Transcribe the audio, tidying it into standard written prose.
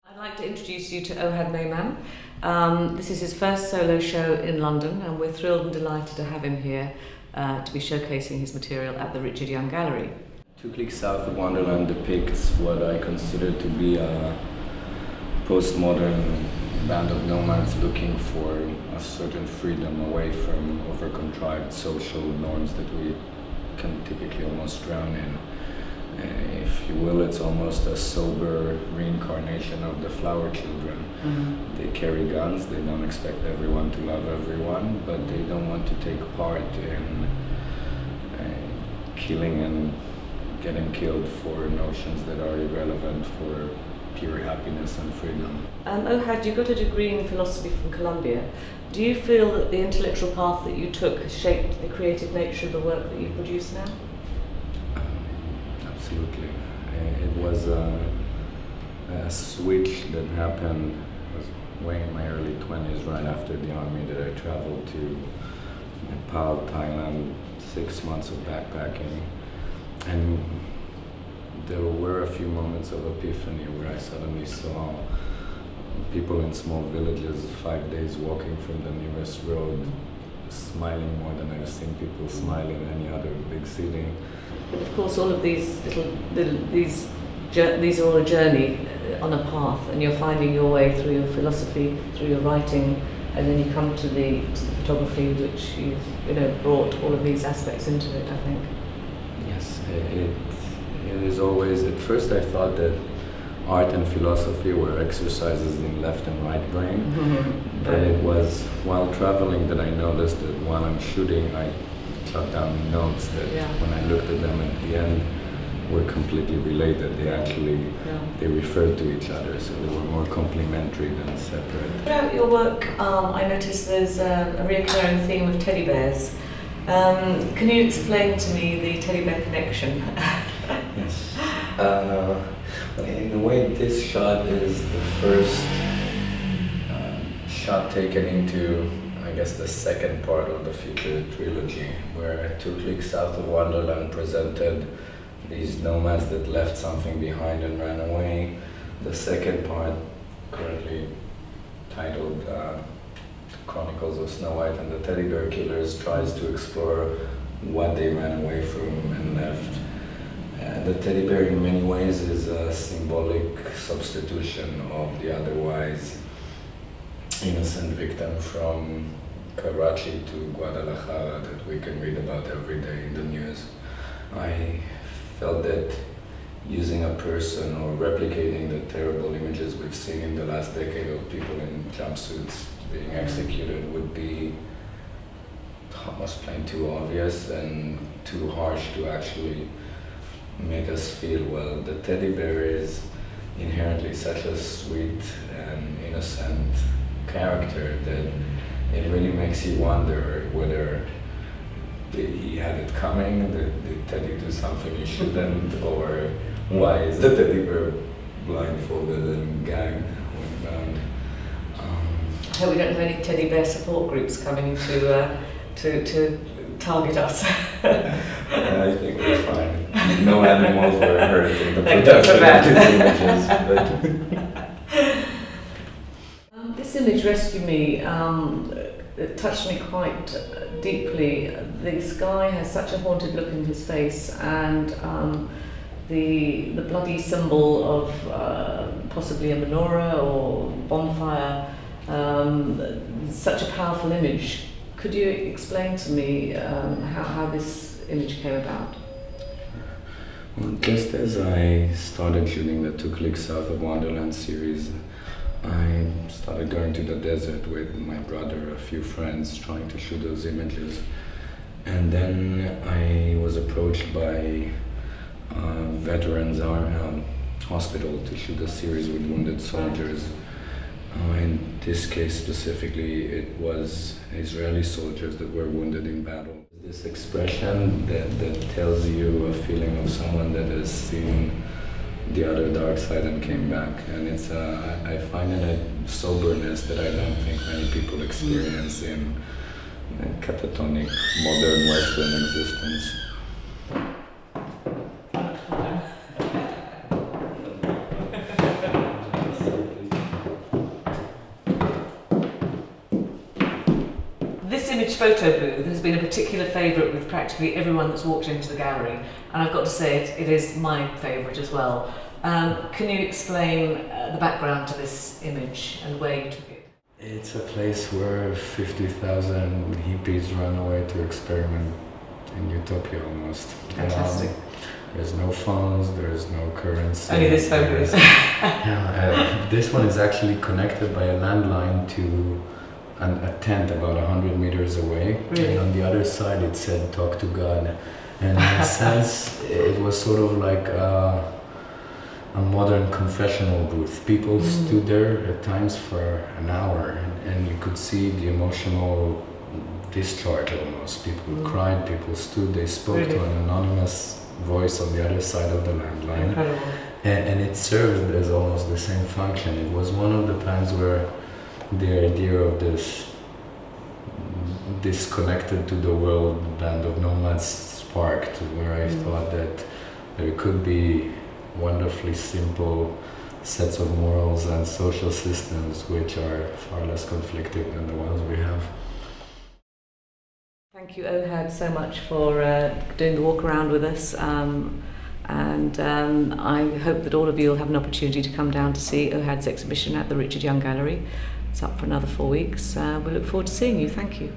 I'd like to introduce you to Ohad Maiman. This is his first solo show in London, and we're thrilled and delighted to have him here to be showcasing his material at the Richard Young Gallery. Klicks South of Wonderland depicts what I consider to be a postmodern band of nomads looking for a certain freedom away from over-contrived social norms that we can typically almost drown in. If you will, it's almost a sober reincarnation of the flower children. Mm-hmm. They carry guns, they don't expect everyone to love everyone, but they don't want to take part in killing and getting killed for notions that are irrelevant for pure happiness and freedom. Ohad, you got a degree in philosophy from Columbia. Do you feel that the intellectual path that you took has shaped the creative nature of the work that you produce now? Absolutely. It was a switch that happened way in my early 20s, right after the army, that I traveled to Nepal, Thailand, 6 months of backpacking. And there were a few moments of epiphany where I suddenly saw people in small villages 5 days walking from the nearest road, smiling more than I've seen people smile in any other big city. But of course, all of these these are all a journey on a path, and you're finding your way through your philosophy, through your writing, and then you come to the photography, which you've brought all of these aspects into it, I think. Yes, it is always. At first, I thought that art and philosophy were exercises in left and right brain, mm-hmm. But it was while traveling that I noticed that while I'm shooting, I jot down notes that when I looked at them at the end were completely related. They actually they referred to each other, so they were more complementary than separate. Throughout your work, I noticed there's a recurring theme of teddy bears. Can you explain to me the teddy bear connection? Yes. In a way, this shot is the first shot taken into, I guess, the second part of the future trilogy, where Klicks South of Wonderland presented these nomads that left something behind and ran away. The second part, currently titled Chronicles of Snow White and the Teddy Bear Killers, tries to explore what they ran away from and left. The teddy bear in many ways is a symbolic substitution of the otherwise innocent victim from Karachi to Guadalajara that we can read about every day in the news. I felt that using a person or replicating the terrible images we've seen in the last decade of people in jumpsuits being executed would be almost plain too obvious and too harsh to actually make us feel, well, the teddy bear is inherently such a sweet and innocent character that it really makes you wonder whether he had it coming, did Teddy do something he shouldn't, or why is the teddy bear blindfolded and gagged when bound? I hope we don't have any teddy bear support groups coming to target us. I think we're fine. No animals were hurt in the production of these images. But this image rescued me. It touched me quite deeply. This guy has such a haunted look in his face, and the bloody symbol of possibly a menorah or bonfire. Such a powerful image. Could you explain to me how this image came about? Well, just as I started shooting the Klicks South of Wonderland series, I started going to the desert with my brother, a few friends, trying to shoot those images. And then I was approached by Veterans Hospital to shoot a series with wounded soldiers. In this case specifically, it was Israeli soldiers that were wounded in battle. This expression that tells you a feeling of someone that has seen the other dark side and came back, and it's I find in a soberness that I don't think many people experience in catatonic modern Western existence. vintage photo booth has been a particular favourite with practically everyone that's walked into the gallery, and I've got to say it is my favourite as well. Can you explain the background to this image and where you took it? It's a place where 50,000 hippies run away to experiment in utopia almost. Fantastic. There's no phones, there's no currency. Only this phone is. This one is actually connected by a landline to a tent about 100 meters away. Really? And on the other side it said, "Talk to God." And in a sense, it was sort of like a modern confessional booth. People stood there at times for an hour, and you could see the emotional discharge almost. People cried, people stood, they spoke to an anonymous voice on the other side of the landline. Incredible. And it served as almost the same function. It was one of the times where the idea of this disconnected to the world band of nomads sparked, where I thought that there could be wonderfully simple sets of morals and social systems which are far less conflicted than the ones we have. Thank you, Ohad, so much for doing the walk around with us, and I hope that all of you will have an opportunity to come down to see Ohad's exhibition at the Richard Young Gallery. It's up for another 4 weeks. We look forward to seeing you. Thank you.